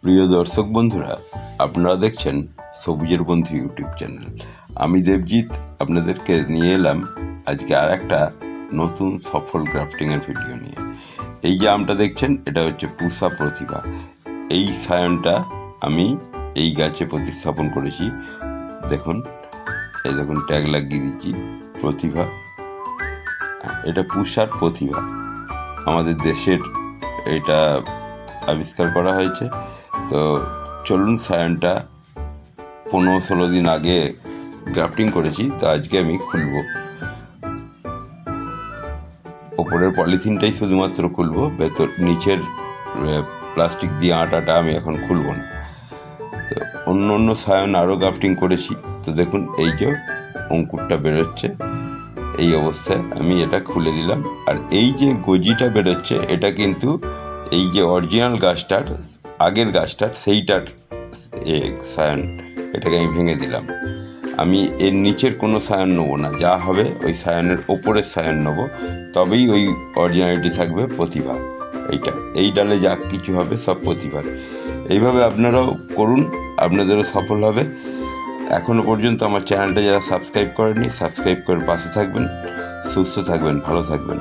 প্রিয় দর্শক বন্ধুরা, আপনারা দেখছেন সবুজের বন্ধু ইউটিউব চ্যানেল। আমি দেবজিৎ আপনাদেরকে নিয়ে এলাম আজকে আর একটা নতুন সফল গ্রাফটিংয়ের ভিডিও নিয়ে। এই যে আমটা দেখছেন, এটা হচ্ছে পুষা প্রতিভা। এই সায়নটা আমি এই গাছে প্রতিস্থাপন করেছি। দেখুন, এই দেখুন ট্যাগ লাগিয়ে দিচ্ছি, প্রতিভা। এটা পুষার প্রতিভা, আমাদের দেশের এটা আবিষ্কার করা হয়েছে। তো চলুন, সায়নটা 15-16 দিন আগে গ্রাফটিং করেছি, তো আজকে আমি খুলব। ওপরের পলিথিনটাই শুধুমাত্র খুলব, ভেতর নিচের প্লাস্টিক দিয়ে আটাটা আমি এখন খুলব না। তো অন্য সায়ন আরও গ্রাফটিং করেছি। তো দেখুন, এই যে অঙ্কুরটা বেরোচ্ছে, এই অবস্থায় আমি এটা খুলে দিলাম। আর এই যে গজিটা বেরোচ্ছে, এটা কিন্তু এই যে অরিজিনাল গাছটার, আগের গাছটার, সেইটার সায়ন। এটাকে আমি ভেঙে দিলাম। আমি এর নিচের কোনো সায়ন নেবো না, যা হবে ওই সায়নের ওপরের সায়ন নেবো, তবেই ওই অরিজিনালিটি থাকবে, প্রতিভা। এই ডালে যা কিছু হবে সব প্রতিভার। এইভাবে আপনারাও করুন, আপনাদেরও সফল হবে। এখনও পর্যন্ত আমার চ্যানেলটা যারা সাবস্ক্রাইব করেননি, সাবস্ক্রাইব করে পাশে থাকবেন। সুস্থ থাকবেন, ভালো থাকবেন।